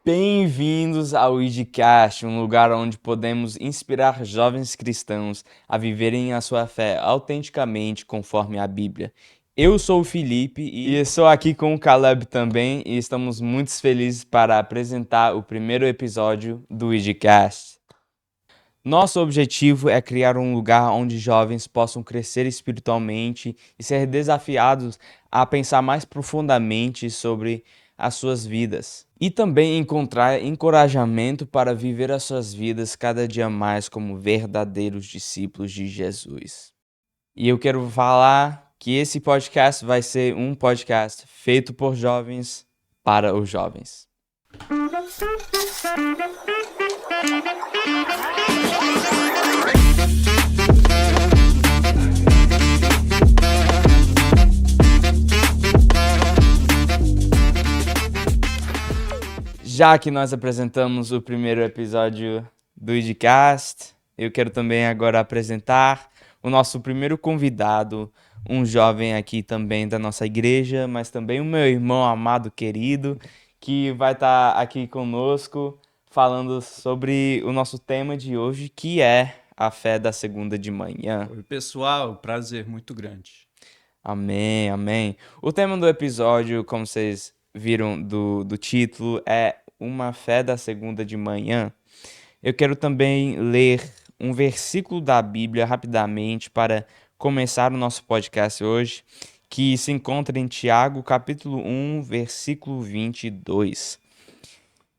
Bem-vindos ao IDCast, um lugar onde podemos inspirar jovens cristãos a viverem a sua fé autenticamente conforme a Bíblia. Eu sou o Felipe e estou aqui com o Caleb também e estamos muito felizes para apresentar o primeiro episódio do IDCast. Nosso objetivo é criar um lugar onde jovens possam crescer espiritualmente e ser desafiados a pensar mais profundamente sobre as suas vidas. E também encontrar encorajamento para viver as suas vidas cada dia mais como verdadeiros discípulos de Jesus. E eu quero falar que esse podcast vai ser um podcast feito por jovens para os jovens. Já que nós apresentamos o primeiro episódio do IDCast, eu quero também agora apresentar o nosso primeiro convidado, um jovem aqui também da nossa igreja, mas também o meu irmão amado querido, que vai estar aqui conosco falando sobre o nosso tema de hoje, que é a fé da segunda de manhã. Oi, pessoal, prazer muito grande. Amém, amém. O tema do episódio, como vocês viram do título, é uma fé da segunda de manhã. Eu quero também ler um versículo da Bíblia rapidamente para começar o nosso podcast hoje, que se encontra em Tiago, capítulo 1, versículo 22,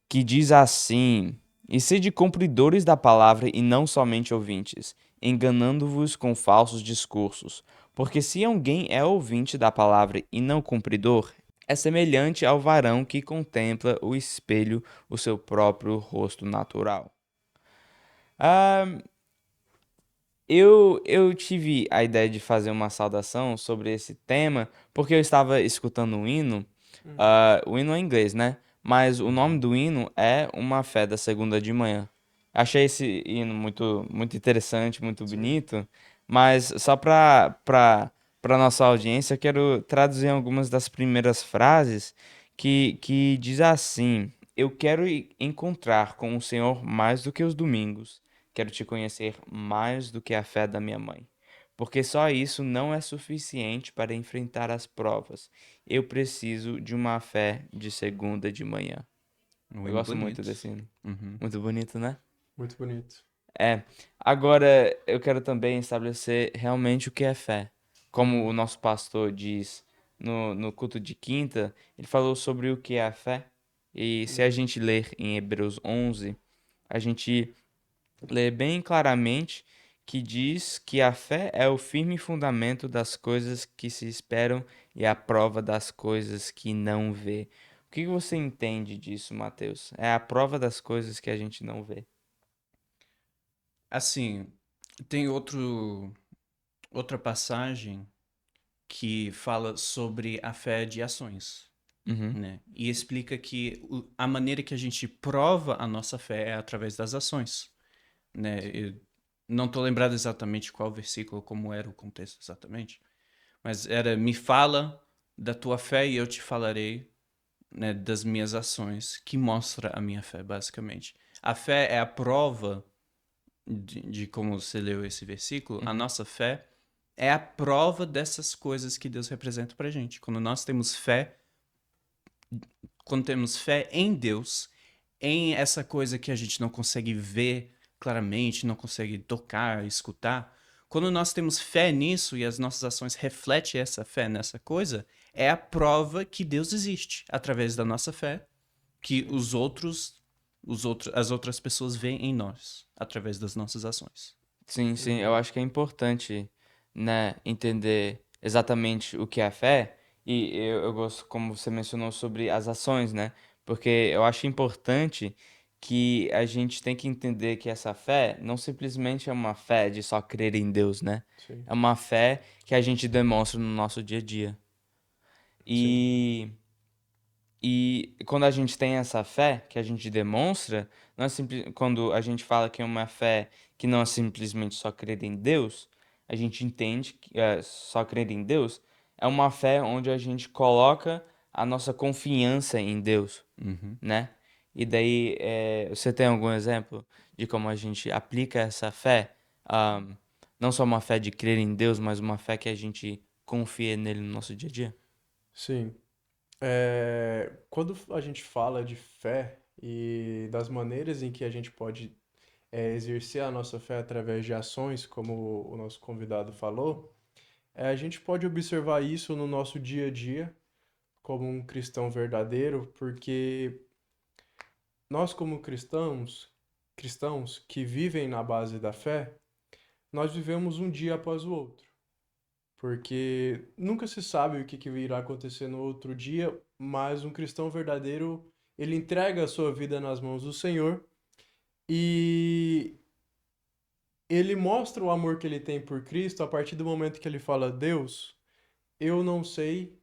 que diz assim: E sede cumpridores da palavra e não somente ouvintes, enganando-vos com falsos discursos. Porque se alguém é ouvinte da palavra e não cumpridor, é semelhante ao varão que contempla o espelho, o seu próprio rosto natural. Ah, eu tive a ideia de fazer uma saudação sobre esse tema porque eu estava escutando um hino. O hino é em inglês, né? Mas o nome do hino é Uma Fé da Segunda de Manhã. Achei esse hino muito interessante, muito bonito, mas só para nossa audiência, eu quero traduzir algumas das primeiras frases que diz assim: Eu quero encontrar com o Senhor mais do que os domingos. Quero te conhecer mais do que a fé da minha mãe. Porque só isso não é suficiente para enfrentar as provas. Eu preciso de uma fé de segunda de manhã. Um Eu hino gosto muito bonito. desse hino. Uhum. Muito bonito, né? Muito bonito. É. Agora, eu quero também estabelecer realmente o que é fé. Como o nosso pastor diz no culto de quinta, ele falou sobre o que é a fé. E se a gente ler em Hebreus 11, a gente lê bem claramente que diz que a fé é o firme fundamento das coisas que se esperam e a prova das coisas que não vê. O que você entende disso, Mateus? É a prova das coisas que a gente não vê. Assim, tem outra passagem que fala sobre a fé de ações, Uhum. né? E explica que a maneira que a gente prova a nossa fé é através das ações, né? Eu não tô lembrado exatamente qual versículo, como era o contexto exatamente, mas era: me fala da tua fé e eu te falarei, né, das minhas ações, que mostra a minha fé, basicamente. A fé é a prova de como você leu esse versículo. A Uhum. nossa fé é a prova dessas coisas que Deus representa pra gente. Quando temos fé em Deus, em essa coisa que a gente não consegue ver claramente, não consegue tocar, escutar, quando nós temos fé nisso e as nossas ações refletem essa fé nessa coisa, é a prova que Deus existe através da nossa fé, que as outras pessoas veem em nós através das nossas ações. Sim, sim, eu acho que é importante, né, entender exatamente o que é a fé, e eu gosto, como você mencionou, sobre as ações, né, porque eu acho importante que a gente tem que entender que essa fé não simplesmente é uma fé de só crer em Deus, né, Sim, é uma fé que a gente demonstra no nosso dia a dia. sim, E e quando a gente tem essa fé que a gente demonstra, não é quando a gente fala que é uma fé que não é simplesmente só crer em Deus, a gente entende que só crer em Deus é uma fé onde a gente coloca a nossa confiança em Deus, Uhum. né? E daí, você tem algum exemplo de como a gente aplica essa fé? Ahm, não só uma fé de crer em Deus, mas uma fé que a gente confia nele no nosso dia a dia? Sim. Quando a gente fala de fé e das maneiras em que a gente pode exercer a nossa fé através de ações, como o nosso convidado falou, a gente pode observar isso no nosso dia a dia como um cristão verdadeiro, porque nós, como cristãos que vivem na base da fé, nós vivemos um dia após o outro. Porque nunca se sabe o que irá acontecer no outro dia, mas um cristão verdadeiro, ele entrega a sua vida nas mãos do Senhor e ele mostra o amor que ele tem por Cristo a partir do momento que ele fala: Deus, eu não sei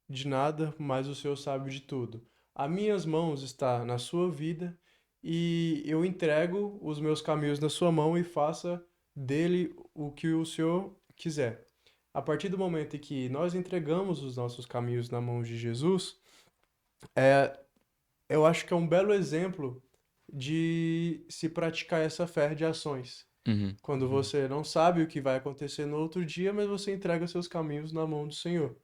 de nada, mas o Senhor sabe de tudo. As minhas mãos está na sua vida e eu entrego os meus caminhos na sua mão e faça dele o que o Senhor quiser. A partir do momento em que nós entregamos os nossos caminhos na mão de Jesus, eu acho que é um belo exemplo de se praticar essa fé de ações. Uhum. Quando você não sabe o que vai acontecer no outro dia, mas você entrega seus caminhos na mão do Senhor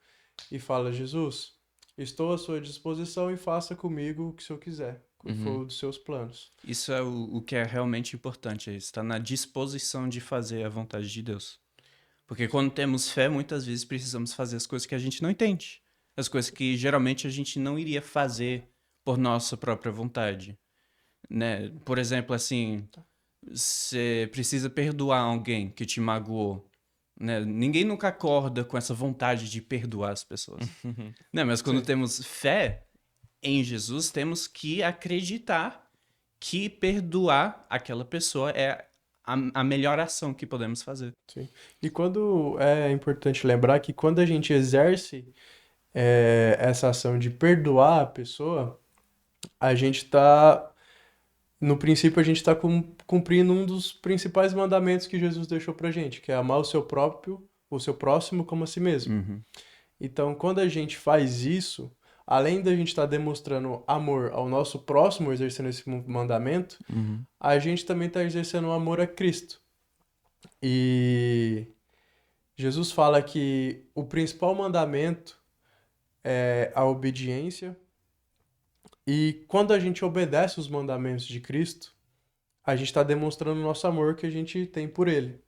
e fala: Jesus, estou à sua disposição e faça comigo o que o Senhor quiser, o que Uhum. for dos seus planos. Isso é o que é realmente importante, é estar na disposição de fazer a vontade de Deus. Porque quando temos fé, muitas vezes precisamos fazer as coisas que a gente não entende. As coisas que geralmente a gente não iria fazer por nossa própria vontade, né? Por exemplo, assim, você precisa perdoar alguém que te magoou, né? Ninguém nunca acorda com essa vontade de perdoar as pessoas, né? Mas quando Sim. temos fé em Jesus, temos que acreditar que perdoar aquela pessoa é a melhor ação que podemos fazer. Sim. E quando é importante lembrar que quando a gente exerce essa ação de perdoar a pessoa, a gente está, no princípio, a gente está cumprindo um dos principais mandamentos que Jesus deixou pra gente, que é amar o seu próximo como a si mesmo. Uhum. Então, quando a gente faz isso, além da gente estar demonstrando amor ao nosso próximo, exercendo esse mandamento, Uhum. a gente também está exercendo amor a Cristo. E Jesus fala que o principal mandamento é a obediência. E quando a gente obedece os mandamentos de Cristo, a gente está demonstrando o nosso amor que a gente tem por Ele.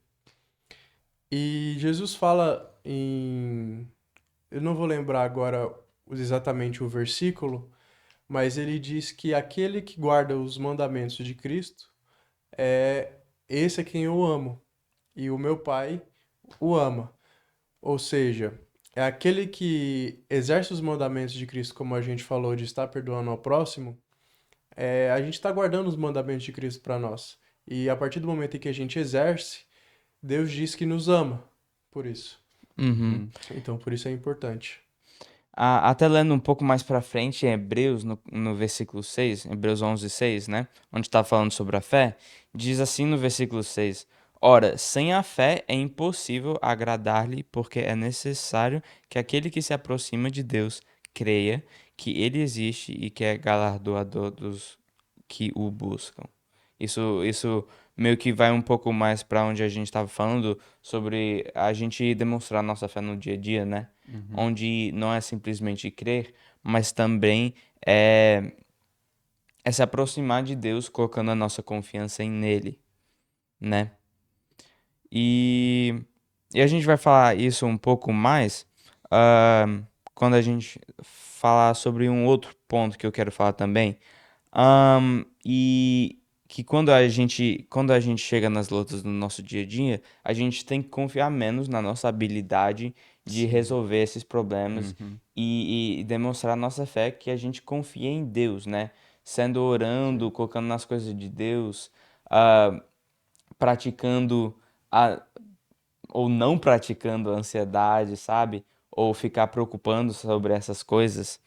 E Jesus fala em. Eu não vou lembrar agora exatamente o versículo, mas ele diz que aquele que guarda os mandamentos de Cristo é esse a quem eu amo, e o meu Pai o ama. Ou seja, é aquele que exerce os mandamentos de Cristo, como a gente falou, de estar perdoando ao próximo, a gente está guardando os mandamentos de Cristo para nós. E a partir do momento em que a gente exerce, Deus diz que nos ama por isso. Uhum. Então, por isso é importante. Até lendo um pouco mais pra frente, em Hebreus, no versículo 6, Hebreus 11:6, né? Onde está falando sobre a fé, diz assim no versículo 6: Ora, sem a fé é impossível agradar-lhe, porque é necessário que aquele que se aproxima de Deus creia que ele existe e que é galardoador dos que o buscam. Isso meio que vai um pouco mais para onde a gente estava falando sobre a gente demonstrar nossa fé no dia a dia, né? Onde não é simplesmente crer, mas também é, é se aproximar de Deus colocando a nossa confiança nele, né? E, e a gente vai falar isso um pouco mais ah, quando a gente falar sobre um outro ponto que eu quero falar também. E que quando a gente chega nas lutas do nosso dia a dia, a gente tem que confiar menos na nossa habilidade de Sim. resolver esses problemas Uhum. e demonstrar nossa fé que a gente confia em Deus, né? Sendo orando, colocando nas coisas de Deus, ah, praticando a, ou não praticando a ansiedade, sabe? Ou ficar preocupando sobre essas coisas.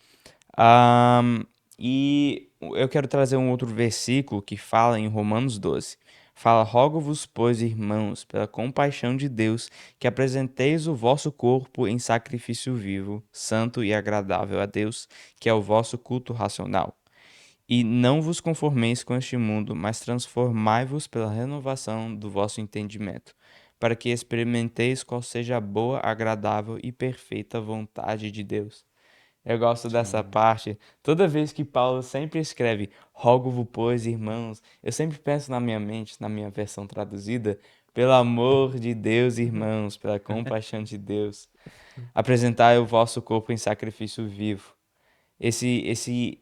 E eu quero trazer um outro versículo que fala em Romanos 12. Fala: Rogo-vos, pois, irmãos, pela compaixão de Deus, que apresenteis o vosso corpo em sacrifício vivo, santo e agradável a Deus, que é o vosso culto racional. E não vos conformeis com este mundo, mas transformai-vos pela renovação do vosso entendimento, para que experimenteis qual seja a boa, agradável e perfeita vontade de Deus. Eu gosto dessa Sim. parte. Toda vez que Paulo sempre escreve, rogo-vos, pois, irmãos, eu sempre penso na minha mente, na minha versão traduzida, pelo amor de Deus, irmãos, pela compaixão de Deus, apresentai o vosso corpo em sacrifício vivo. Esse,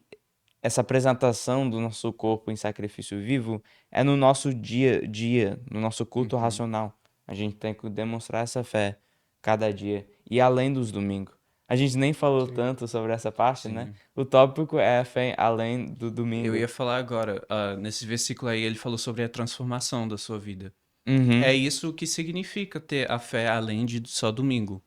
essa apresentação do nosso corpo em sacrifício vivo é no nosso dia a dia, no nosso culto Uhum. racional. A gente tem que demonstrar essa fé cada dia e além dos domingos. A gente nem falou Sim. tanto sobre essa parte, né? Sim. O tópico é a fé além do Eu domingo. ia falar agora, nesse versículo aí, ele falou sobre a transformação da sua vida. É Uhum, isso que significa ter a fé além de só domingo.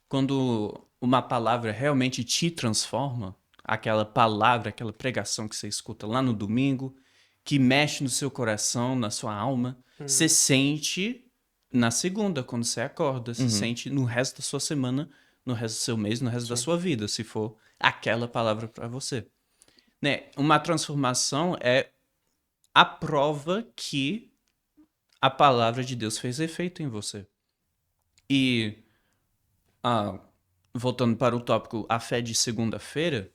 Quando uma palavra realmente te transforma, aquela palavra, aquela pregação que você escuta lá no domingo, que mexe no seu coração, na sua alma, você Uhum. sente na segunda, quando você acorda, você uhum, sente no resto da sua semana, no resto do seu mês, no resto da Sim. sua vida, se for aquela palavra para você. Né? Uma transformação é a prova que a palavra de Deus fez efeito em você. E ah, voltando para o tópico, a fé de segunda-feira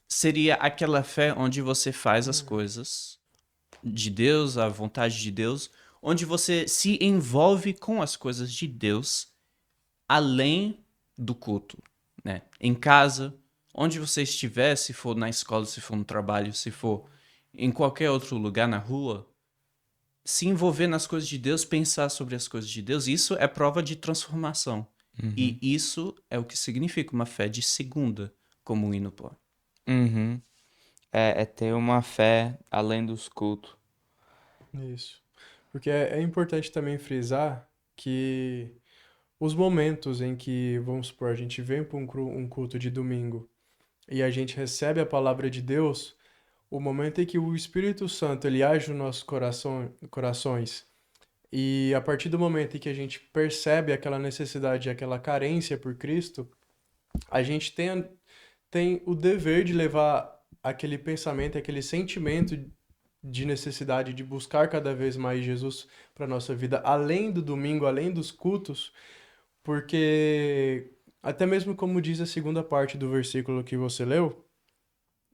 seria aquela fé onde você faz as coisas de Deus, a vontade de Deus, onde você se envolve com as coisas de Deus além do culto, né? Em casa, onde você estiver, se for na escola, se for no trabalho, se for em qualquer outro lugar na rua, se envolver nas coisas de Deus, pensar sobre as coisas de Deus, isso é prova de transformação. E uhum, isso é o que significa uma fé de segunda, como o hino põe. uhum. É ter uma fé além dos cultos. Isso. Porque é importante também frisar que os momentos em que, vamos supor, a gente vem para um culto de domingo e a gente recebe a palavra de Deus, o momento em que o Espírito Santo ele age nos nossos corações e a partir do momento em que a gente percebe aquela necessidade, aquela carência por Cristo, a gente tem o dever de levar aquele pensamento, aquele sentimento de necessidade de buscar cada vez mais Jesus para nossa vida, além do domingo, além dos cultos, porque até mesmo como diz a segunda parte do versículo que você leu,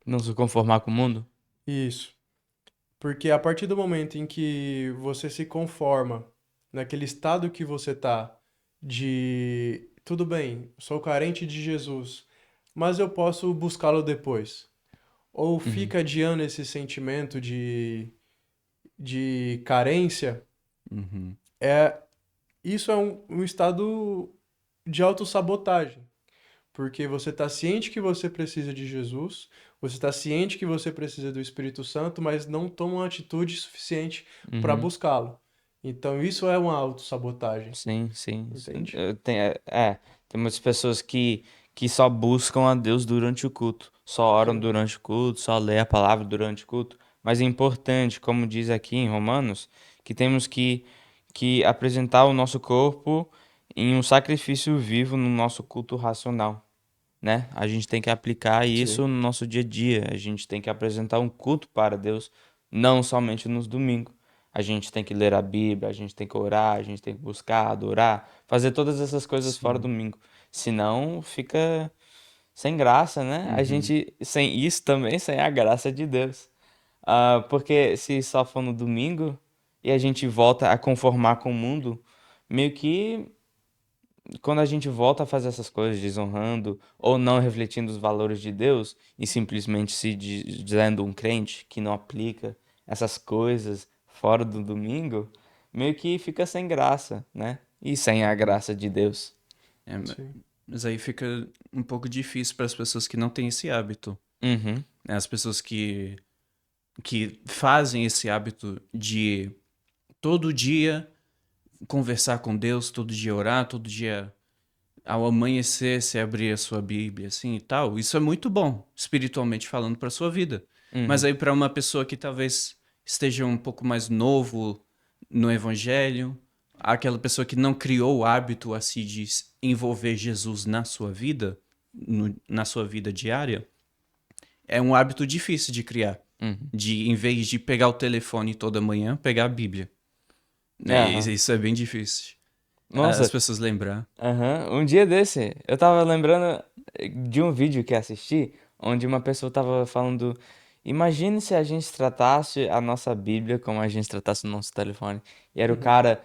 Não se conformar com o mundo? isso, porque a partir do momento em que você se conforma naquele estado que você tá de tudo bem, sou carente de Jesus, mas eu posso buscá-lo depois. Ou Uhum, fica adiando esse sentimento de carência, Uhum. é isso é um estado de autossabotagem, porque você está ciente que você precisa de Jesus, você está ciente que você precisa do Espírito Santo, mas não toma uma atitude suficiente para uhum. buscá-lo. Então isso é uma autossabotagem, Sim, sim. entende? Tem muitas pessoas que só buscam a Deus durante o culto, só oram Sim, durante o culto, só lê a palavra durante o culto. Mas é importante, como diz aqui em Romanos, que temos que apresentar o nosso corpo em um sacrifício vivo no nosso culto racional, né? A gente tem que aplicar sim. isso no nosso dia a dia. A gente tem que apresentar um culto para Deus, não somente nos domingos. A gente tem que ler a Bíblia, a gente tem que orar, a gente tem que buscar, adorar, fazer todas essas coisas fora do Sim. domingo. Senão fica sem graça, né? A Uhum. gente, sem isso também, sem a graça de Deus. Porque se só for no domingo e a gente volta a conformar com o mundo, meio que quando a gente volta a fazer essas coisas, desonrando ou não refletindo os valores de Deus e simplesmente dizendo um crente que não aplica essas coisas fora do domingo, meio que fica sem graça, né? E sem a Uhum. graça de Deus. É, Sim. mas aí fica um pouco difícil para as pessoas que não têm esse hábito, Uhum, né? As pessoas que fazem esse hábito de todo dia conversar com Deus, todo dia orar, todo dia ao amanhecer você abrir a sua Bíblia assim e tal. Isso é muito bom, espiritualmente falando, para sua vida. Mas uhum, aí para uma pessoa que talvez esteja um pouco mais novo no evangelho, aquela pessoa que não criou o hábito assim de envolver Jesus na sua vida, na sua vida diária, é um hábito difícil de criar. De, em vez de pegar o telefone toda manhã, pegar a Bíblia. Né? Aham. Isso é bem difícil. Nossa, As pessoas lembrar. um dia desse, eu tava lembrando de um vídeo que assisti, onde uma pessoa tava falando, imagine se a gente tratasse a nossa Bíblia como a gente tratasse o nosso telefone. E era o cara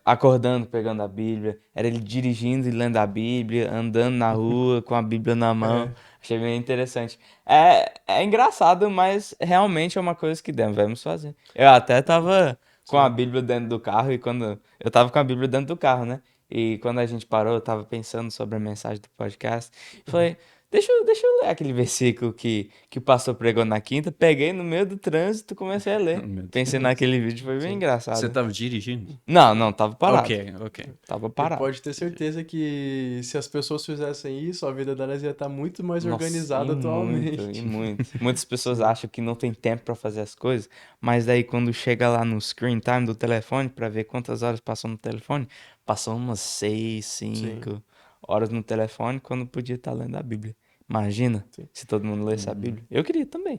acordando, pegando a Bíblia, era ele dirigindo e lendo a Bíblia, andando na rua com a Bíblia na mão. É, Achei bem interessante. É engraçado, mas realmente é uma coisa que devemos fazer. Eu até tava com a sim. Bíblia dentro do carro e quando eu tava com a Bíblia dentro do carro, né? E quando a gente parou, eu tava pensando sobre a mensagem do podcast. Falei, deixa eu ler aquele versículo que o pastor pregou na quinta. Peguei no meio do trânsito e comecei a ler. Meu Pensei Deus. naquele vídeo, foi bem Sim. Você engraçado. estava dirigindo? Não, tava parado. Ok. Tava E parado. pode ter certeza que se as pessoas fizessem isso, a vida delas ia estar muito mais Nossa, organizada atualmente. e muito. Muitas pessoas acham que não tem tempo pra fazer as coisas, mas daí quando chega lá no screen time do telefone pra ver quantas horas passou no telefone, passou umas 6, Sim, 5 horas no telefone quando podia estar lendo a Bíblia. Imagina sim. se todo mundo lesse a Bíblia. Eu queria também.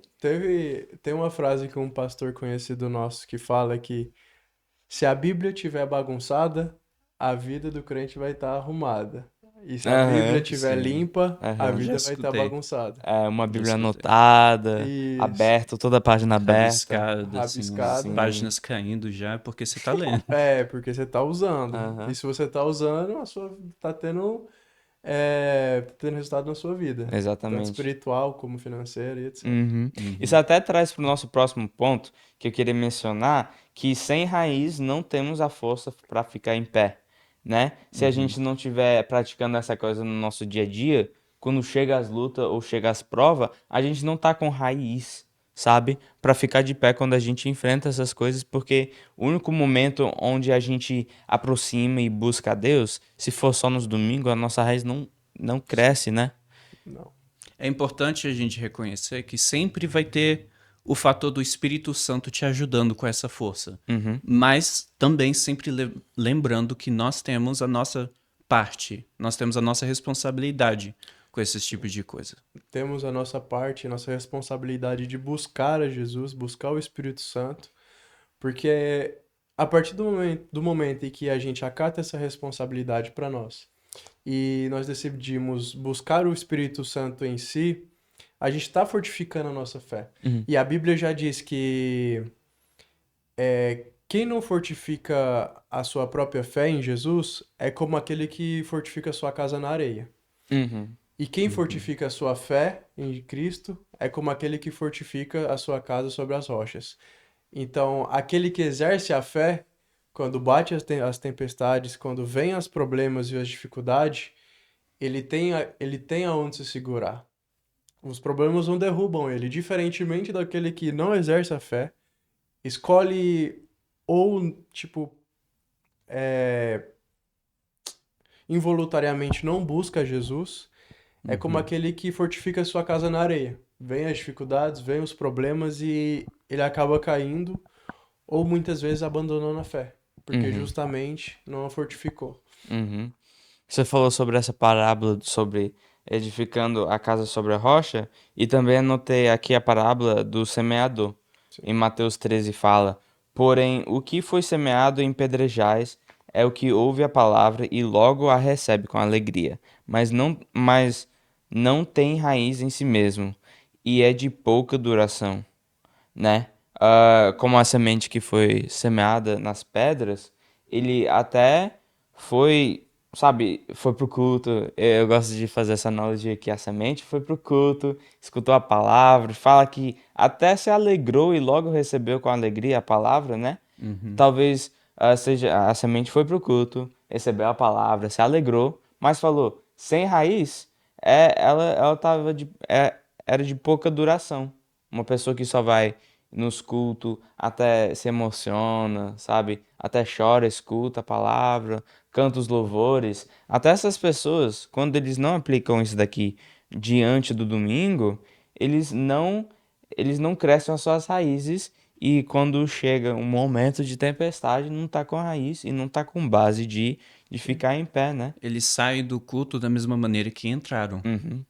Tem uma frase que um pastor conhecido nosso que fala que se a Bíblia estiver bagunçada, a vida do crente vai estar arrumada. E se a Bíblia Aham, estiver Sim. limpa, a aham. Já vida vai estar escutei. bagunçada. É uma Já Bíblia escutei. anotada, Isso, aberta, toda a página aberta. Rabiscada, assim, as rabiscada. Sim. páginas caindo já, porque você tá lendo. É, porque você tá usando. E Aham. se você tá usando, a sua tá tendo resultado na sua vida. Tanto Exatamente. espiritual como financeiro e etc. Uhum. Isso Uhum. até traz para o nosso próximo ponto, que eu queria mencionar, que sem raiz não temos a força para ficar em pé, né? Se a Uhum. gente não estiver praticando essa coisa no nosso dia a dia, quando chega as lutas ou chega as provas, a gente não tá com raiz, sabe? Para ficar de pé quando a gente enfrenta essas coisas, porque o único momento onde a gente aproxima e busca a Deus, se for só nos domingos, a nossa raiz não cresce, né? Não. É importante a gente reconhecer que sempre vai ter o fator do Espírito Santo te ajudando com essa força. Uhum. Mas também sempre lembrando que nós temos a nossa parte, nós temos a nossa responsabilidade com esses tipos de coisa. Temos a nossa parte, a nossa responsabilidade de buscar a Jesus, buscar o Espírito Santo, porque a partir do momento em que a gente acata essa responsabilidade para nós e nós decidimos buscar o Espírito Santo em si, a gente está fortificando a nossa fé. Uhum. E a Bíblia já diz que quem não fortifica a sua própria fé em Jesus é como aquele que fortifica a sua casa na areia. Uhum. E quem fortifica a sua fé em Cristo é como aquele que fortifica a sua casa sobre as rochas. Então, aquele que exerce a fé, quando bate as tempestades, quando vem os problemas e as dificuldades, ele tem aonde se segurar. Os problemas não derrubam ele, diferentemente daquele que não exerce a fé, escolhe ou, tipo, involuntariamente não busca Jesus, é como Uhum. aquele que fortifica a sua casa na areia. Vem as dificuldades, vem os problemas e ele acaba caindo ou muitas vezes abandonando a fé, porque Uhum. justamente não a fortificou. Uhum. Você falou sobre essa parábola sobre edificando a casa sobre a rocha, e também anotei aqui a parábola do semeador. Sim. Em Mateus 13 fala: Porém, o que foi semeado em pedregais é o que ouve a palavra e logo a recebe com alegria, mas não tem raiz em si mesmo, e é de pouca duração, né? Como a semente que foi semeada nas pedras, ele até foi, sabe, foi pro culto. Eu gosto de fazer essa analogia que a semente foi pro culto, escutou a palavra, fala que até se alegrou e logo recebeu com alegria a palavra, né? Uhum. Talvez seja a semente foi pro culto, recebeu a palavra, se alegrou, mas falou, sem raiz, ela era de pouca duração. Uma pessoa que só vai nos cultos, até se emociona, sabe? Até chora, escuta a palavra, canta os louvores. Até essas pessoas, quando eles não aplicam isso daqui diante do domingo, eles não eles não crescem as suas raízes e quando chega um momento de tempestade, não tá com raiz e não tá com base de Sim. ficar em pé, né? Eles saem do culto da mesma maneira que entraram. Uhum.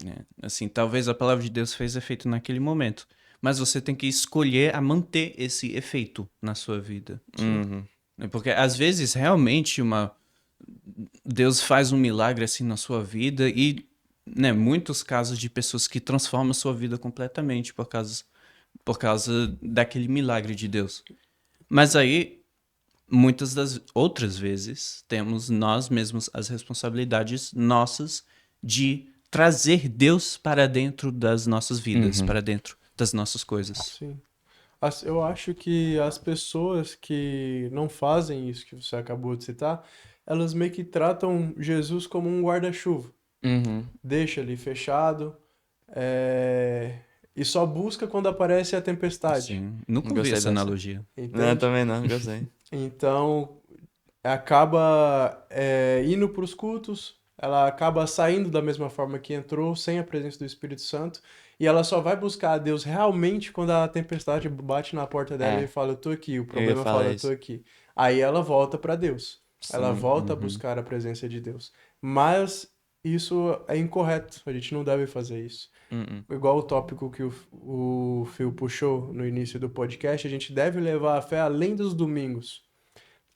né? Assim, talvez a palavra de Deus fez efeito naquele momento, mas você tem que escolher a manter esse efeito na sua vida. Uhum. Né? Porque às vezes realmente Deus faz um milagre assim na sua vida e, né, muitos casos de pessoas que transformam a sua vida completamente por causa daquele milagre de Deus. Mas aí, muitas das outras vezes, temos nós mesmos as responsabilidades nossas de trazer Deus para dentro das nossas vidas, para dentro das nossas coisas. Sim. Eu acho que as pessoas que não fazem isso que você acabou de citar, elas meio que tratam Jesus como um guarda-chuva. Uhum. Deixa ali fechado, e só busca quando aparece a tempestade. Sim, nunca Não vi gostei essa dessa. analogia. Não, Entende? também não, gostei. Então, acaba indo para os cultos, ela acaba saindo da mesma forma que entrou, sem a presença do Espírito Santo, e ela só vai buscar a Deus realmente quando a tempestade bate na porta dela e É, fala, eu tô aqui, o eu ia problema falar fala, eu tô isso. aqui. Aí ela volta para Deus. Ela Sim. volta a buscar a presença de Deus. Mas isso é incorreto, a gente não deve fazer isso. Uhum. Igual o tópico que o Phil puxou no início do podcast, a gente deve levar a fé além dos domingos,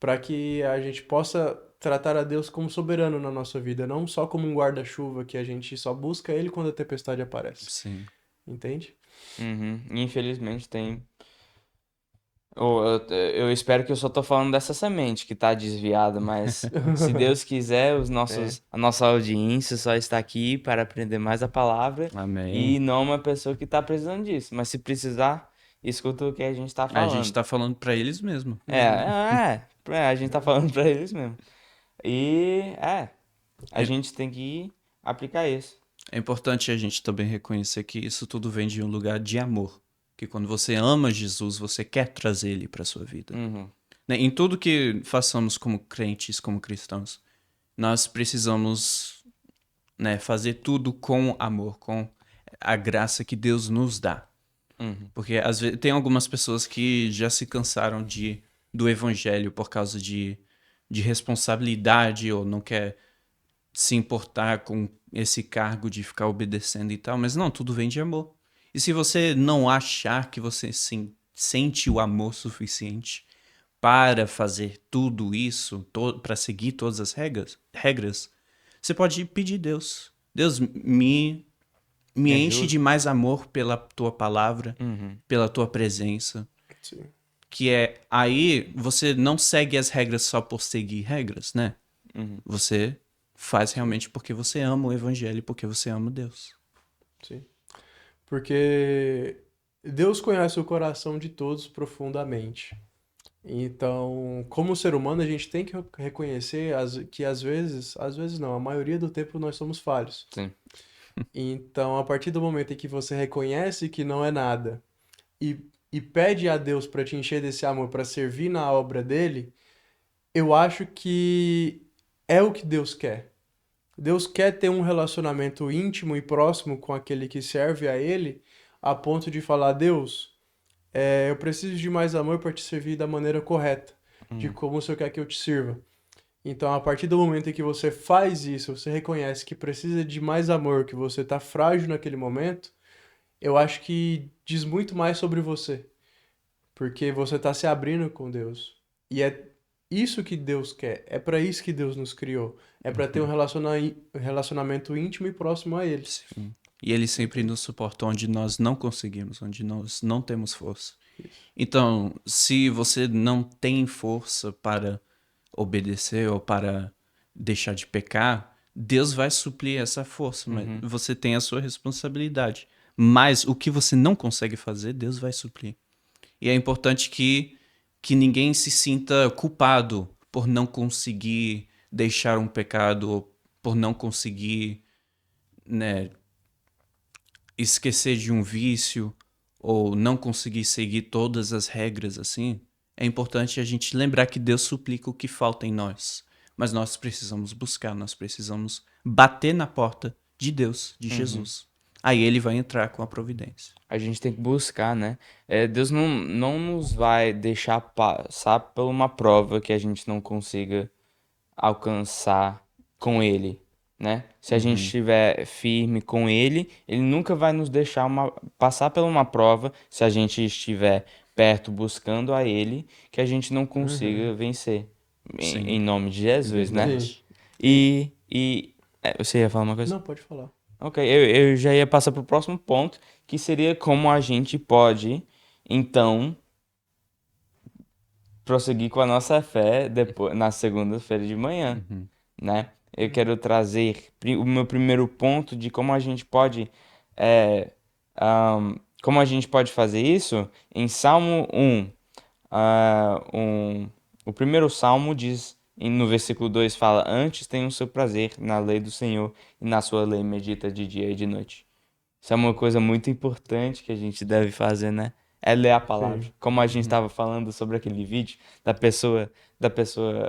para que a gente possa tratar a Deus como soberano na nossa vida, não só como um guarda-chuva que a gente só busca ele quando a tempestade aparece. Sim. Entende? Uhum. Infelizmente tem. Eu espero que eu só tô falando dessa semente que tá desviada, mas se Deus quiser, a nossa audiência só está aqui para aprender mais a palavra Amém. e não uma pessoa que tá precisando disso. Mas se precisar, escuta o que a gente tá A gente falando. tá falando pra eles mesmo. A gente tá falando pra eles mesmo. E a gente tem que aplicar isso. É importante a gente também reconhecer que isso tudo vem de um lugar de amor. Que quando você ama Jesus, você quer trazer ele para sua vida. Uhum. Né? Em tudo que façamos como crentes, como cristãos, nós precisamos, né, fazer tudo com amor, com a graça que Deus nos dá. Uhum. Porque às vezes tem algumas pessoas que já se cansaram do evangelho por causa de responsabilidade ou não quer se importar com esse cargo de ficar obedecendo e tal, mas não, tudo vem de amor. E se você não achar que você sente o amor suficiente para fazer tudo isso, para seguir todas as regras, você pode pedir Deus. Deus, me enche ajuda. de mais amor pela tua palavra, Uhum. pela tua presença. Sim. Que é, aí você não segue as regras só por seguir regras, né? Uhum. Você faz realmente porque você ama o evangelho, porque você ama Deus. Sim. Porque Deus conhece o coração de todos profundamente. Então, como ser humano, a gente tem que reconhecer que às vezes não, a maioria do tempo nós somos falhos. Sim. Então, a partir do momento em que você reconhece que não é nada e pede a Deus para te encher desse amor, para servir na obra dele, eu acho que é o que Deus quer. Deus quer ter um relacionamento íntimo e próximo com aquele que serve a ele, a ponto de falar: Deus, eu preciso de mais amor para te servir da maneira correta, de como o Senhor quer que eu te sirva. Então, a partir do momento em que você faz isso, você reconhece que precisa de mais amor, que você está frágil naquele momento, eu acho que diz muito mais sobre você, porque você está se abrindo com Deus. E é isso que Deus quer, é para isso que Deus nos criou, é para ter um relacionamento íntimo e próximo a Ele. Sim. E ele sempre nos suporta onde nós não conseguimos, onde nós não temos força. Então, se você não tem força para obedecer ou para deixar de pecar, Deus vai suprir essa força, mas você tem a sua responsabilidade. Mas o que você não consegue fazer, Deus vai suprir. E é importante que ninguém se sinta culpado por não conseguir deixar um pecado, ou por não conseguir, né, esquecer de um vício, ou não conseguir seguir todas as regras assim. É importante a gente lembrar que Deus suplica o que falta em nós. Mas nós precisamos buscar, nós precisamos bater na porta de Deus, de Jesus. Aí ele vai entrar com a providência. A gente tem que buscar, né? Deus não nos vai deixar passar por uma prova que a gente não consiga alcançar com Ele. né? Se a gente estiver firme com ele, ele nunca vai nos deixar passar por uma prova, se a gente estiver perto buscando a ele, que a gente não consiga vencer. Em Sim, nome de é Jesus, né? Sim. verdade. Você ia falar uma coisa? Não, pode falar. Ok, eu já ia passar pro próximo ponto, que seria como a gente pode, então, prosseguir com a nossa fé depois, na segunda-feira de manhã, Uhum. né? Eu quero trazer o meu primeiro ponto de como a gente pode, é, como a gente pode fazer isso em Salmo 1. O primeiro salmo diz, no versículo 2 fala: Antes tem o seu prazer na lei do Senhor, e na sua lei medita de dia e de noite. Isso é uma coisa muito importante que a gente deve fazer, né? É ler a palavra. Sim. Como a gente estava falando sobre aquele vídeo da pessoa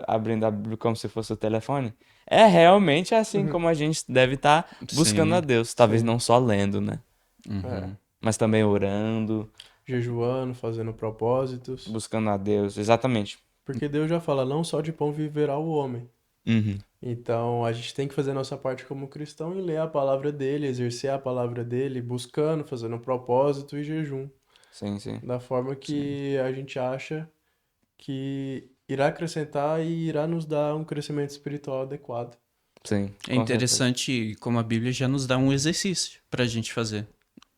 abrindo a Bíblia como se fosse o telefone. É realmente assim Uhum. como a gente deve estar buscando a Sim. Deus. Talvez Sim. não só lendo, né? É. Uhum. Mas também orando, Jejuando, fazendo propósitos. buscando a Deus. Exatamente. Porque Deus já fala, não só de pão viverá o homem. Uhum. Então, a gente tem que fazer a nossa parte como cristão e ler a palavra dele, exercer a palavra dele, buscando, fazendo propósito e jejum, Sim, sim. da forma Sim. que a gente acha que irá acrescentar e irá nos dar um crescimento espiritual adequado. Sim, É com certeza. interessante como a Bíblia já nos dá um exercício para a gente fazer.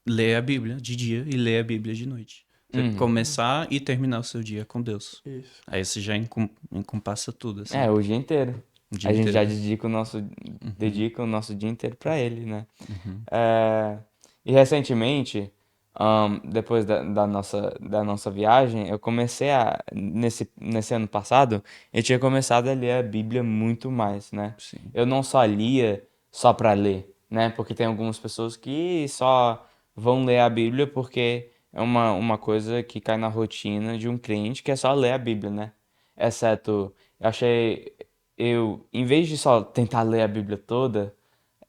Ler a Bíblia de dia e ler a Bíblia de noite. Você Uhum. começar e terminar o seu dia com Deus. Isso. Aí você já encompassa tudo, assim, É, o dia inteiro. o dia A gente já inteiro. dedica o nosso dia inteiro para ele, né? Uhum. É, e recentemente, depois da nossa viagem, eu comecei nesse ano passado, eu tinha começado a ler a Bíblia muito mais, né? Sim. Eu não só lia só para ler, né? Porque tem algumas pessoas que só vão ler a Bíblia porque é uma coisa que cai na rotina de um crente que é só ler a Bíblia, né? Exceto, em vez de só tentar ler a Bíblia toda,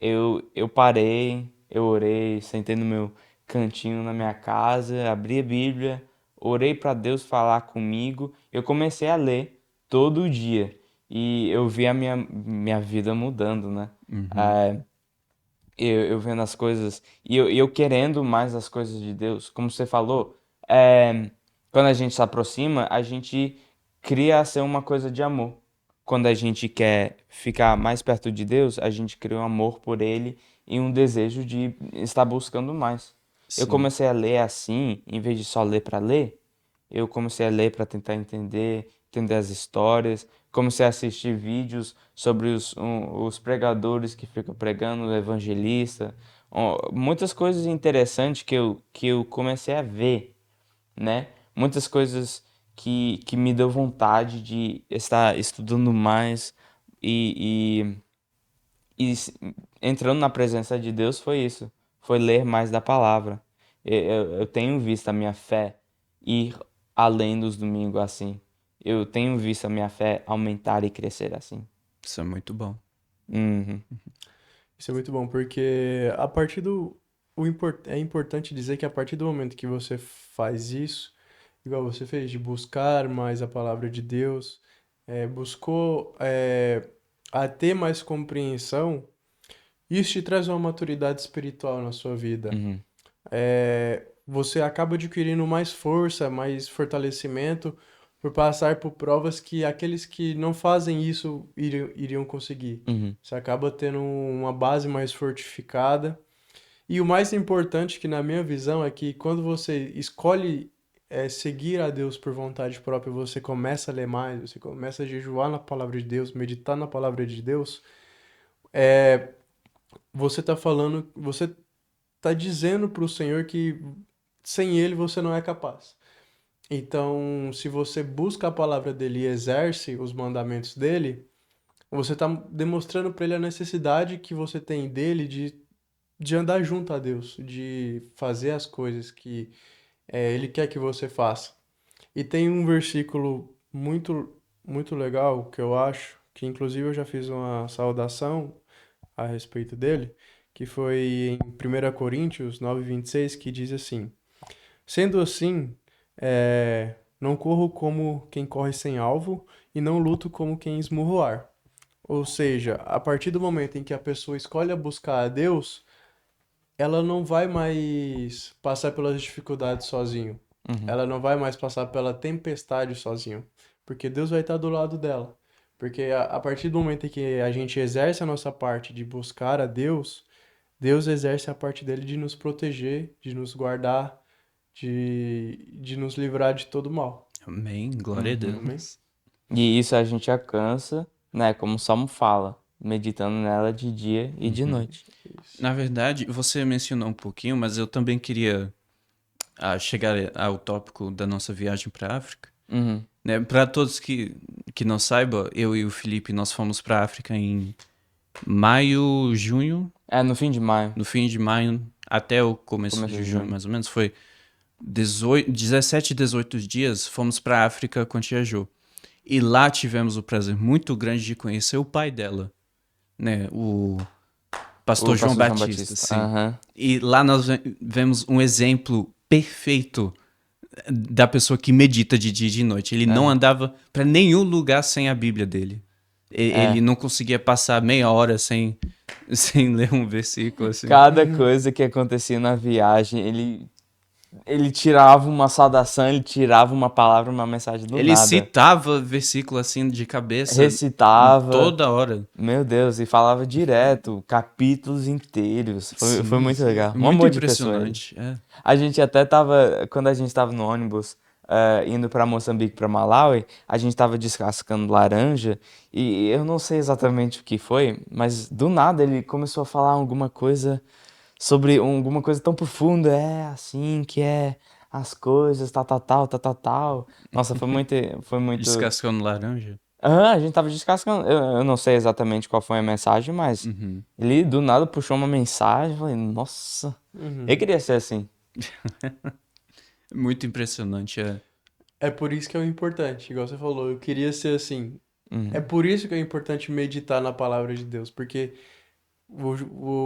eu parei, eu orei, sentei no meu cantinho na minha casa, abri a Bíblia, orei para Deus falar comigo. Eu comecei a ler todo dia e eu vi a minha vida mudando, né? Uhum. É, eu vendo as coisas e eu querendo mais as coisas de Deus. Como você falou, quando a gente se aproxima, a gente cria ser uma coisa de amor. Quando a gente quer ficar mais perto de Deus, a gente cria um amor por Ele e um desejo de estar buscando mais. Eu Sim. comecei a ler assim, em vez de só ler para ler, eu comecei a ler para tentar entender as histórias. Comecei a assistir vídeos sobre os pregadores que ficam pregando, o evangelista. Muitas coisas interessantes que eu comecei a ver, né? Muitas coisas que me deu vontade de estar estudando mais e, entrando na presença de Deus foi isso. Foi ler mais da palavra. Eu tenho visto a minha fé ir além dos domingos assim. Eu tenho visto a minha fé aumentar e crescer assim. Isso é muito bom. Uhum, Isso é muito bom, porque a partir do. É importante dizer que a partir do momento que você faz isso, igual você fez, de buscar mais a palavra de Deus, buscou a ter mais compreensão, isso te traz uma maturidade espiritual na sua vida. uhum, Você acaba adquirindo mais força, mais fortalecimento por passar por provas que aqueles que não fazem isso iriam conseguir. uhum, Você acaba tendo uma base mais fortificada. E o mais importante, que na minha visão, é que quando você escolhe seguir a Deus por vontade própria, você começa a ler mais, você começa a jejuar na palavra de Deus, meditar na palavra de Deus, você está falando, você está dizendo para o Senhor que sem Ele você não é capaz. Então, se você busca a palavra dele e exerce os mandamentos dele, você está demonstrando para ele a necessidade que você tem dele de andar junto a Deus, de fazer as coisas que ele quer que você faça. E tem um versículo muito legal que eu acho, que inclusive eu já fiz uma saudação a respeito dele, que foi em 1 Coríntios 9:26, que diz assim: Sendo assim, não corro como quem corre sem alvo e não luto como quem esmurra o ar. Ou seja, a partir do momento em que a pessoa escolhe buscar a Deus, ela não vai mais passar pelas dificuldades sozinho. Uhum. Ela não vai mais passar pela tempestade sozinho. Porque Deus vai estar do lado dela. Porque a partir do momento em que a gente exerce a nossa parte de buscar a Deus, Deus exerce a parte dele de nos proteger, de nos guardar, de nos livrar de todo mal. Amém, glória a Uhum. Amém? Deus. E isso a gente alcança, né? Como o Salmo fala, meditando nela de dia e de noite. Isso. Na verdade, você mencionou um pouquinho, mas eu também queria chegar ao tópico da nossa viagem para a África. Uhum. Né? Para todos que não saibam, eu e o Felipe, nós fomos para a África em maio, junho, É, no fim de maio. no fim de maio até o começo Começo de de junho, junho. mais ou menos. Foi 17, 18 dias, fomos para a África com a tia Jo. E lá tivemos o prazer muito grande de conhecer o pai dela, né? O pastor O João pastor João Batista, Batista. sim. Aham. E lá nós vemos um exemplo perfeito da pessoa que medita de dia e de noite. Ele não andava para nenhum lugar sem a Bíblia dele. Ele não conseguia passar meia hora sem ler um versículo assim. Cada coisa que acontecia na viagem, ele tirava uma saudação, ele tirava uma palavra, uma mensagem do Ele nada. citava versículo assim de cabeça Recitava. toda hora. Meu Deus, e falava direto, capítulos inteiros. Foi Sim, muito sim. legal. Um Muito amor de pessoa ele. impressionante. É. A gente até tava, quando a gente tava no ônibus, indo pra Moçambique, pra Malawi, a gente tava descascando laranja e eu não sei exatamente o que foi, mas do nada ele começou a falar alguma coisa sobre alguma coisa tão profunda, é assim que é as coisas, tal, tal, tal, tal, tal, tal. Nossa, foi muito. Descascando laranja. A gente tava descascando. Eu não sei exatamente qual foi a mensagem, mas ele do nada puxou uma mensagem. Eu falei, nossa, eu queria ser assim. Muito impressionante. É. É por isso que é o importante, igual você falou, eu queria ser assim. Uhum. É por isso que é importante meditar na palavra de Deus, porque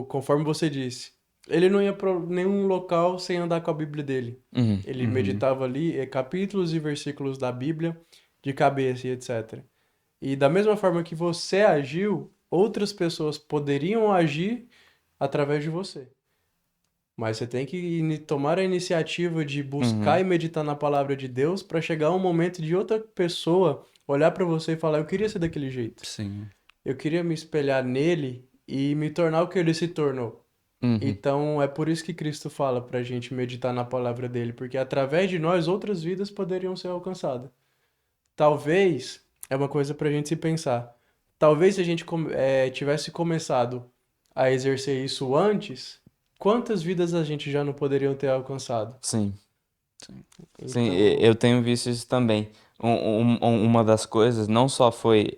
conforme você disse, ele não ia para nenhum local sem andar com a Bíblia dele. Uhum. Ele meditava ali capítulos e versículos da Bíblia de cabeça e etc. E da mesma forma que você agiu, outras pessoas poderiam agir através de você. Mas você tem que tomar a iniciativa de buscar e meditar na palavra de Deus para chegar um momento de outra pessoa olhar para você e falar: eu queria ser daquele jeito. Sim. Eu queria me espelhar nele e me tornar o que ele se tornou. Uhum. Então é por isso que Cristo fala pra gente meditar na palavra dele, porque através de nós outras vidas poderiam ser alcançadas. Talvez, é uma coisa pra gente se pensar. Talvez se a gente tivesse começado a exercer isso antes, quantas vidas a gente já não poderiam ter alcançado? Sim. Sim, Então, eu tenho visto isso também. Uma das coisas, não só foi.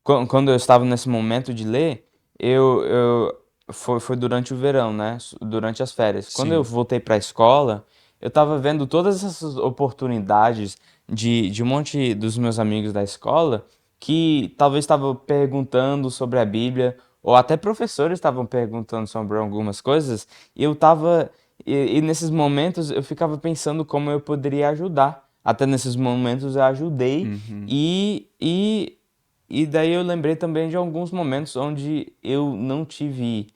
Quando eu estava nesse momento de ler, foi durante o verão, né? Durante as férias. Quando eu Sim. voltei para a escola, eu estava vendo todas essas oportunidades de um monte dos meus amigos da escola que talvez estavam perguntando sobre a Bíblia, ou até professores estavam perguntando sobre algumas coisas, e eu estava. E nesses momentos eu ficava pensando como eu poderia ajudar. Até nesses momentos eu ajudei e daí eu lembrei também de alguns momentos onde eu não tive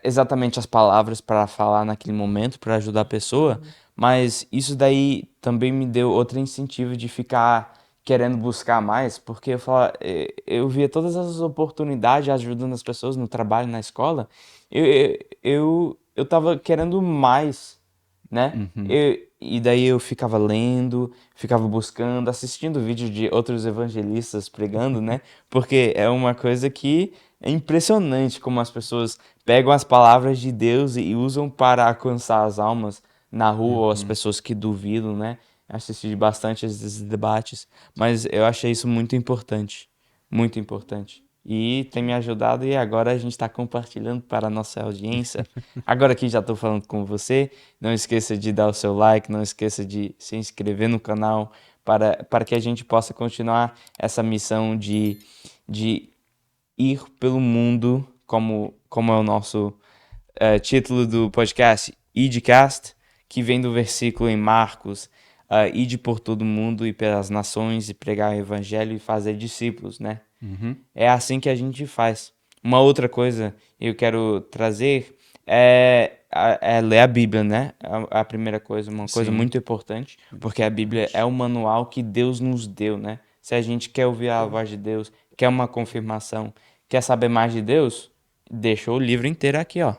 exatamente as palavras para falar naquele momento, para ajudar a pessoa, mas isso daí também me deu outro incentivo de ficar querendo buscar mais, porque eu via todas as oportunidades ajudando as pessoas no trabalho, na escola, eu tava querendo mais, né? E daí eu ficava lendo, ficava buscando, assistindo vídeos de outros evangelistas pregando, né? Porque é uma coisa que é impressionante como as pessoas pegam as palavras de Deus e usam para alcançar as almas na rua ou as pessoas que duvidam, né? Assisti bastante esses debates, mas eu achei isso muito importante, muito importante. E tem me ajudado e agora a gente está compartilhando para a nossa audiência. Agora que já estou falando com você, não esqueça de dar o seu like, não esqueça de se inscrever no canal para que a gente possa continuar essa missão de ir pelo mundo, como é o nosso título do podcast, Idcast, que vem do versículo em Marcos, ide por todo mundo e pelas nações e pregar o evangelho e fazer discípulos, né? É assim que a gente faz. Uma outra coisa que eu quero trazer é ler a Bíblia, né? A primeira coisa, uma coisa Sim. muito importante, porque a Bíblia é o manual que Deus nos deu, né? Se a gente quer ouvir a voz de Deus, quer uma confirmação, quer saber mais de Deus, deixa o livro inteiro aqui, ó.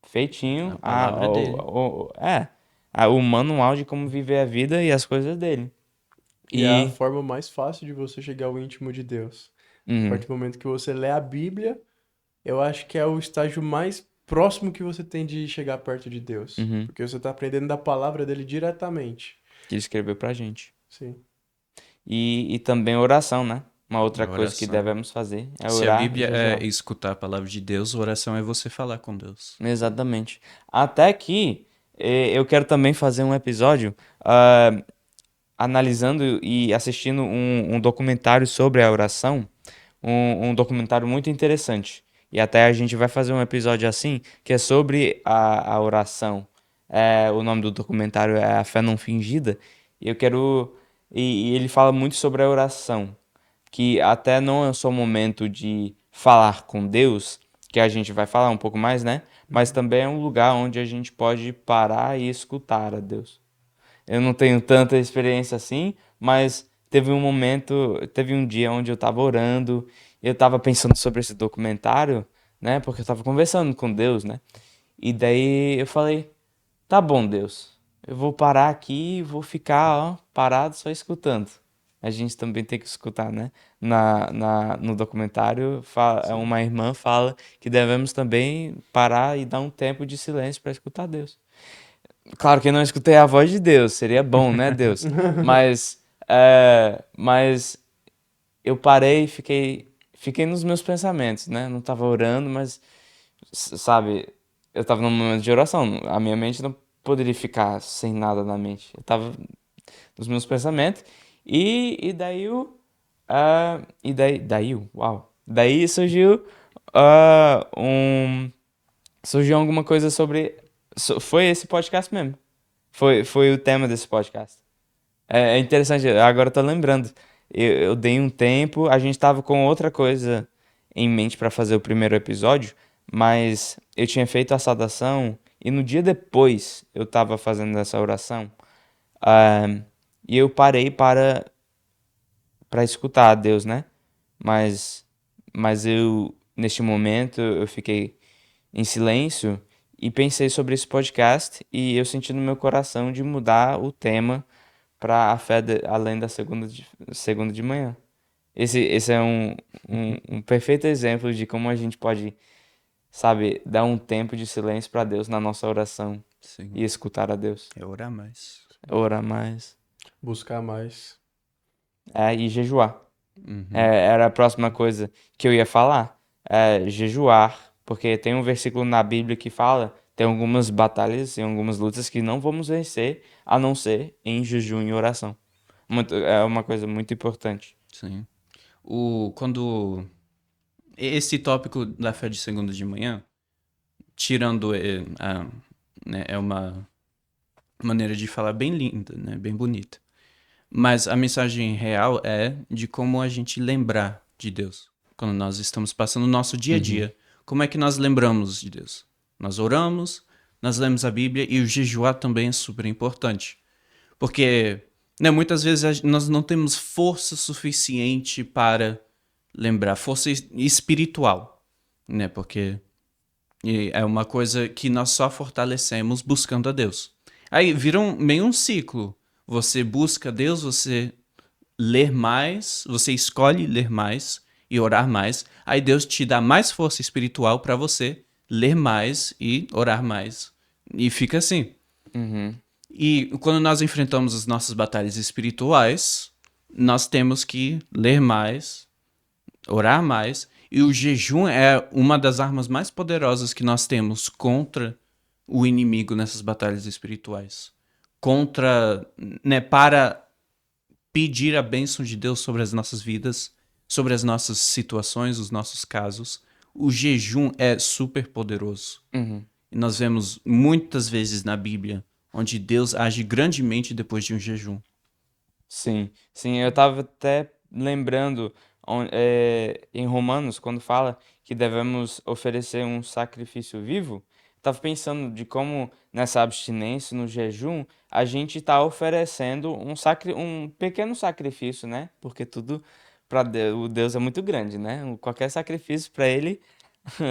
Feitinho. A palavra dele. O manual de como viver a vida e as coisas dele. E é a E. forma mais fácil de você chegar ao íntimo de Deus. A Uhum, partir do momento que você lê a Bíblia, eu acho que é o estágio mais próximo que você tem de chegar perto de Deus. uhum, Porque você está aprendendo da palavra dele diretamente. que ele escreveu pra gente. Sim. E também oração, né? Uma outra A coisa que oração. devemos fazer é Se a orar e Bíblia jejuar. é escutar a palavra de Deus, oração é você falar com Deus. Exatamente. Até que eu quero também fazer um episódio analisando e assistindo um documentário sobre a oração, um documentário muito interessante. E até a gente vai fazer um episódio assim, que é sobre a oração. O nome do documentário é A Fé Não Fingida. E eu quero. E ele fala muito sobre a oração. Que até não é só o momento de falar com Deus, que a gente vai falar um pouco mais, né? Mas também é um lugar onde a gente pode parar e escutar a Deus. Eu não tenho tanta experiência assim, mas teve um dia onde eu tava orando, eu tava pensando sobre esse documentário, né? Porque eu tava conversando com Deus, né? E daí eu falei, tá bom, Deus, eu vou parar aqui e vou ficar, ó, parado só escutando. A gente também tem que escutar, né? No documentário, Sim. uma irmã fala que devemos também parar e dar um tempo de silêncio para escutar Deus. Claro que eu não escutei a voz de Deus, seria bom, né, Deus? Mas eu parei e fiquei nos meus pensamentos, né? Não tava orando, mas, sabe, eu tava num momento de oração. A minha mente não poderia ficar sem nada na mente. Eu tava nos meus pensamentos. E daí uau. Daí ah, um, surgiu alguma coisa sobre. Foi esse podcast mesmo. Foi o tema desse podcast. É interessante, agora eu tô lembrando. Eu dei um tempo, a gente tava com outra coisa em mente pra fazer o primeiro episódio, mas eu tinha feito a saudação e no dia depois eu tava fazendo essa oração, ah, e eu parei para escutar a Deus, né? Mas, mas neste momento, eu fiquei em silêncio e pensei sobre esse podcast e eu senti no meu coração de mudar o tema para a fé além da segunda de manhã. Esse é um perfeito exemplo de como a gente pode, sabe, dar um tempo de silêncio para Deus na nossa oração Sim. e escutar a Deus. É orar mais. Orar mais. Buscar mais. E jejuar. Uhum. Era a próxima coisa que eu ia falar. Jejuar. Porque tem um versículo na Bíblia que fala: tem algumas batalhas e algumas lutas que não vamos vencer a não ser em jejum e oração. É uma coisa muito importante. Sim. Quando esse tópico da fé de segunda de manhã, tirando né, é uma maneira de falar bem linda, né, bem bonita. Mas a mensagem real é de como a gente lembrar de Deus. Quando nós estamos passando o nosso dia a dia, como é que nós lembramos de Deus? Nós oramos, nós lemos a Bíblia e o jejuar também é super importante. Porque, né, muitas vezes nós não temos força suficiente para lembrar, força espiritual, né? Porque é uma coisa que nós só fortalecemos buscando a Deus. Aí vira meio um ciclo. Você busca Deus, você ler mais, você escolhe ler mais e orar mais. Aí Deus te dá mais força espiritual para você ler mais e orar mais. E fica assim. Uhum. E quando nós enfrentamos as nossas batalhas espirituais, nós temos que ler mais, orar mais. E o jejum é uma das armas mais poderosas que nós temos contra o inimigo nessas batalhas espirituais. Contra, né, para pedir a bênção de Deus sobre as nossas vidas, sobre as nossas situações, os nossos casos. O jejum é super poderoso. Uhum. E nós vemos muitas vezes na Bíblia onde Deus age grandemente depois de um jejum. Sim, sim, eu tava até lembrando em Romanos, quando fala que devemos oferecer um sacrifício vivo, estava pensando de como nessa abstinência, no jejum, a gente está oferecendo um pequeno sacrifício, né? Porque tudo para Deus, o Deus é muito grande, né? Qualquer sacrifício para ele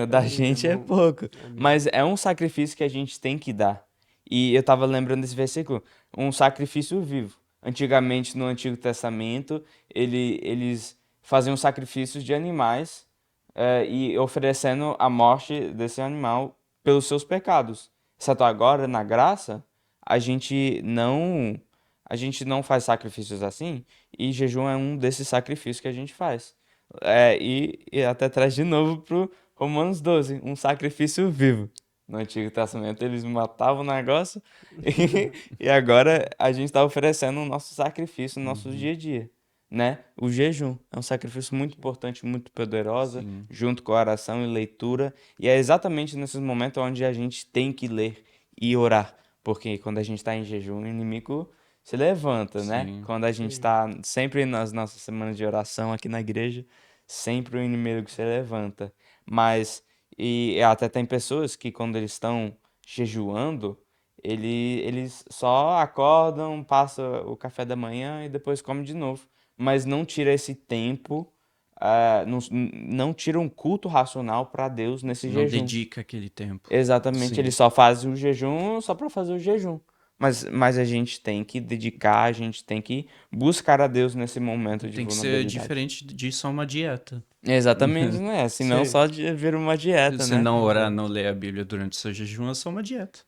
da É gente é bom. pouco. É bom. Mas é um sacrifício que a gente tem que dar. E eu estava lembrando desse versículo, um sacrifício vivo. Antigamente, no Antigo Testamento, eles faziam sacrifícios de animais e oferecendo a morte desse animal pelos seus pecados. Exceto agora, na graça, a gente não a gente não faz sacrifícios assim, e jejum é um desses sacrifícios que a gente faz. E até traz de novo pro Romanos 12, um sacrifício vivo. No Antigo Testamento eles matavam o negócio e agora a gente está oferecendo o nosso sacrifício no nosso Uhum. dia a dia, né? O jejum é um sacrifício muito importante, muito poderosa, Sim. junto com a oração e leitura. E é exatamente nesses momentos onde a gente tem que ler e orar, porque quando a gente está em jejum, o inimigo se levanta, né? Sim. Quando a Isso gente aí. está sempre nas nossas semanas de oração aqui na igreja, sempre o inimigo se levanta. Mas, e até tem pessoas que quando eles estão jejuando, eles só acordam, passam o café da manhã e depois comem de novo. Mas não tira esse tempo, não tira um culto racional para Deus nesse Não jejum. dedica aquele tempo. Exatamente, Sim. eles só fazem o jejum só para fazer o jejum. Mas a gente tem que dedicar, a gente tem que buscar a Deus nesse momento de Tem que ser vulnerabilidade. diferente de só uma dieta. Exatamente, não é? Senão Sim. só de vir uma dieta, Se né? não orar, não Exato. ler a Bíblia durante o seu jejum, é só uma dieta.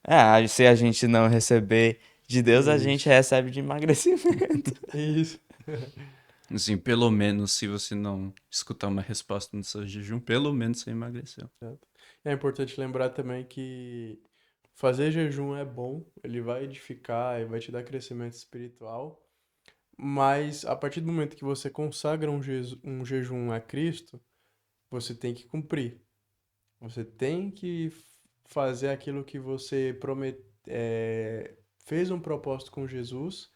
Se a gente não receber de Deus, a gente Isso. recebe de emagrecimento. Isso. Assim, pelo menos, se você não escutar uma resposta no seu jejum, pelo menos você emagreceu. É importante lembrar também que fazer jejum é bom, ele vai edificar e vai te dar crescimento espiritual, mas a partir do momento que você consagra um jejum a Cristo, você tem que cumprir. Você tem que fazer aquilo que você fez um propósito com Jesus,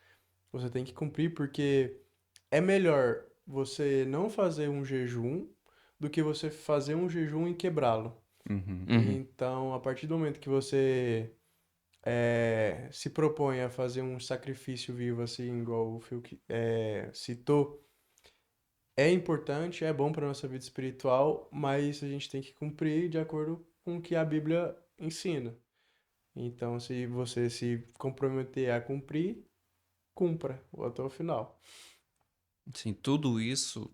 você tem que cumprir, porque é melhor você não fazer um jejum do que você fazer um jejum e quebrá-lo. Uhum. Uhum, Então, a partir do momento que você se propõe a fazer um sacrifício vivo, assim, igual o Phil citou, é importante, é bom para nossa vida espiritual, mas a gente tem que cumprir de acordo com o que a Bíblia ensina. Então, se você se comprometer a cumprir, cumpra até o final. Assim, tudo isso,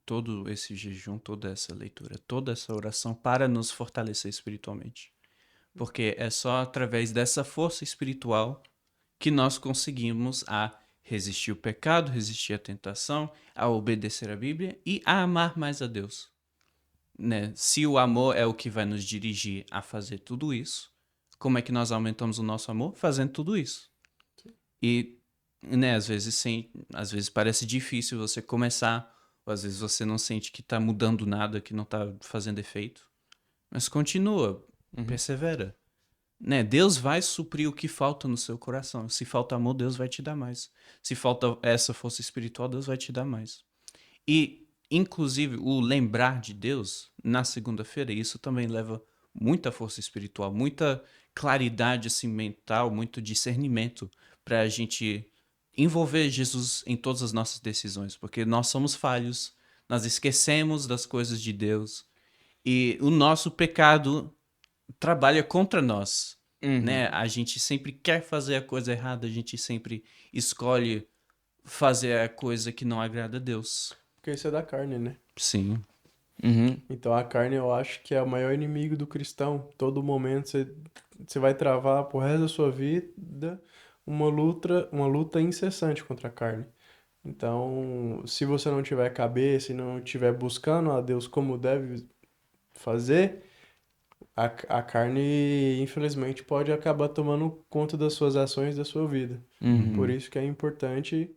todo esse jejum, toda essa leitura, toda essa oração para nos fortalecer espiritualmente. Porque é só através dessa força espiritual que nós conseguimos a resistir o pecado, resistir à tentação, a obedecer a Bíblia e a amar mais a Deus. Né? Se o amor é o que vai nos dirigir a fazer tudo isso, como é que nós aumentamos o nosso amor? Fazendo tudo isso. E, né, às vezes parece difícil você começar, ou às vezes você não sente que está mudando nada, que não está fazendo efeito. Mas continua, uhum, persevera. Né? Deus vai suprir o que falta no seu coração. Se falta amor, Deus vai te dar mais. Se falta essa força espiritual, Deus vai te dar mais. E, inclusive, o lembrar de Deus na segunda-feira, isso também leva muita força espiritual, muita claridade assim, mental, muito discernimento para a gente envolver Jesus em todas as nossas decisões, porque nós somos falhos, nós esquecemos das coisas de Deus e o nosso pecado trabalha contra nós, uhum. né? A gente sempre quer fazer a coisa errada, a gente sempre escolhe fazer a coisa que não agrada a Deus. Porque isso é da carne, né? Sim. Uhum. Então a carne eu acho que é o maior inimigo do cristão. Todo momento você vai travar pro resto da sua vida uma luta incessante contra a carne. Então, se você não tiver cabeça e não estiver buscando a Deus como deve fazer, a carne, infelizmente, pode acabar tomando conta das suas ações, da sua vida. Por Uhum. isso que é importante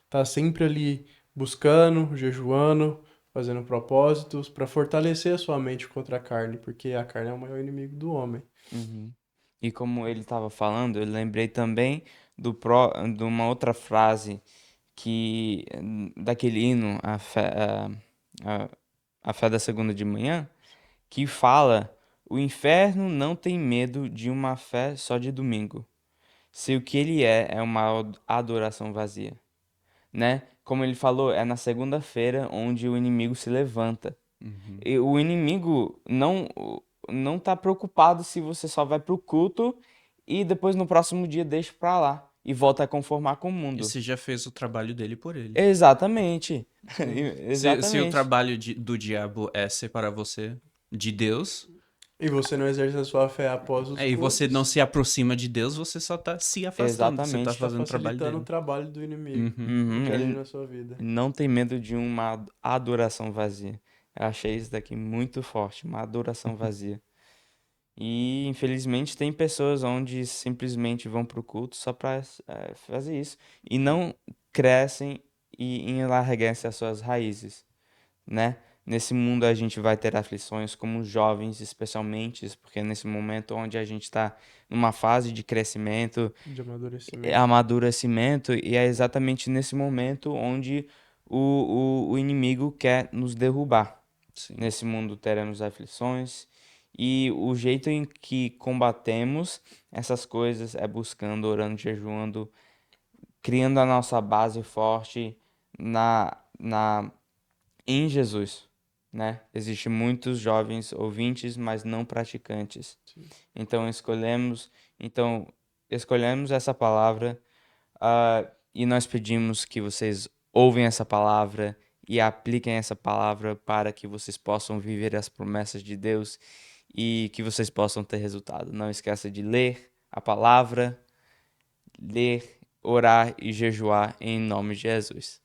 estar sempre ali buscando, jejuando, fazendo propósitos para fortalecer a sua mente contra a carne, porque a carne é o maior inimigo do homem. Uhum. E como ele estava falando, eu lembrei também de uma outra frase daquele hino, a fé da segunda de manhã, que fala: o inferno não tem medo de uma fé só de domingo, se o que ele é uma adoração vazia, né? Como ele falou, é na segunda-feira onde o inimigo se levanta. Uhum. E o inimigo não tá preocupado se você só vai pro culto e depois no próximo dia deixa pra lá e volta a conformar com o E mundo. você já fez o trabalho dele por ele. Exatamente. Sim. Se o Exatamente. trabalho do diabo é separar você de Deus, E você não exerce a sua fé após os e você não cultos, se aproxima de Deus, você só tá se afastando. Você tá Exatamente. está fazendo o trabalho facilitando o dele. trabalho do inimigo Uhum. que quer agir Ele na sua vida. não tem medo de uma adoração vazia. Eu achei isso daqui muito forte, uma adoração vazia. E infelizmente tem pessoas onde simplesmente vão pro culto só para fazer isso e não crescem e enlarguecem as suas raízes, né? Nesse mundo a gente vai ter aflições como jovens, especialmente, porque é nesse momento onde a gente está numa fase de crescimento, De amadurecimento. amadurecimento, e é exatamente nesse momento onde o inimigo quer nos derrubar. Sim. Nesse mundo teremos aflições, e o jeito em que combatemos essas coisas é buscando, orando, jejuando, criando a nossa base forte na em Jesus, né? Existem muitos jovens ouvintes, mas não praticantes. Sim. Então escolhemos essa palavra, e nós pedimos que vocês ouvem essa palavra e apliquem essa palavra para que vocês possam viver as promessas de Deus e que vocês possam ter resultado. Não esqueça de ler a palavra, ler, orar e jejuar em nome de Jesus.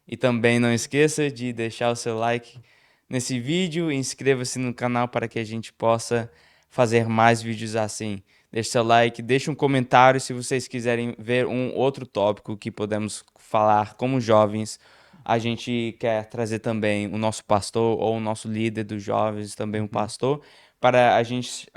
E também não esqueça de deixar o seu like nesse vídeo e inscreva-se no canal para que a gente possa fazer mais vídeos assim. Deixe seu like, deixe um comentário se vocês quiserem ver um outro tópico que podemos falar como jovens. A gente quer trazer também o nosso pastor ou o nosso líder dos jovens, também um pastor, para a gente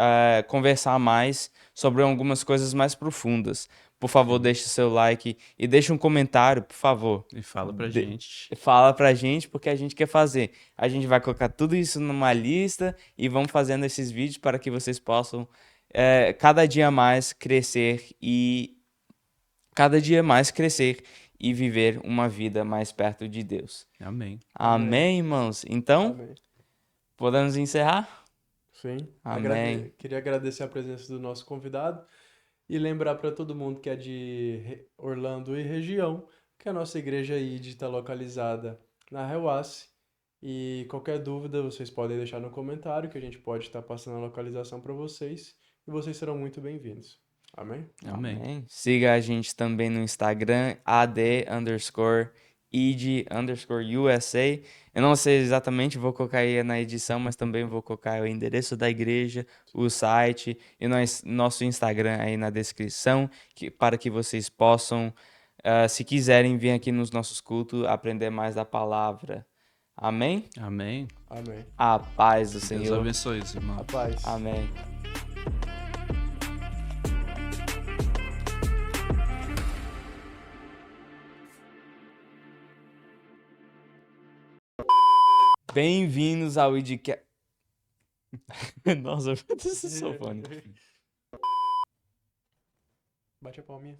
conversar mais sobre algumas coisas mais profundas. Por favor, deixe seu like e deixe um comentário, por favor. E fala pra gente. Fala pra gente porque a gente quer fazer. A gente vai colocar tudo isso numa lista e vamos fazendo esses vídeos para que vocês possam cada dia mais crescer e viver uma vida mais perto de Deus. Amém. Amém, irmãos? Então, Amém. podemos encerrar? Sim. Amém. Queria agradecer a presença do nosso convidado e lembrar para todo mundo que é de Orlando e região que a nossa igreja ID está localizada na Reuace. E qualquer dúvida vocês podem deixar no comentário que a gente pode estar passando a localização para vocês e vocês serão muito bem-vindos. Amém? Amém. Siga a gente também no Instagram, ad_id_USA. Eu não sei exatamente, vou colocar aí na edição, mas também vou colocar o endereço da igreja, o site e nosso Instagram aí na descrição, para que vocês possam, se quiserem, vir aqui nos nossos cultos, aprender mais da palavra. Amém? Amém. Amém. A paz do Deus Senhor. abençoe, irmão. A paz. Amém. Bem-vindos ao IDCast. Nossa, eu sou fone. Bate a palminha.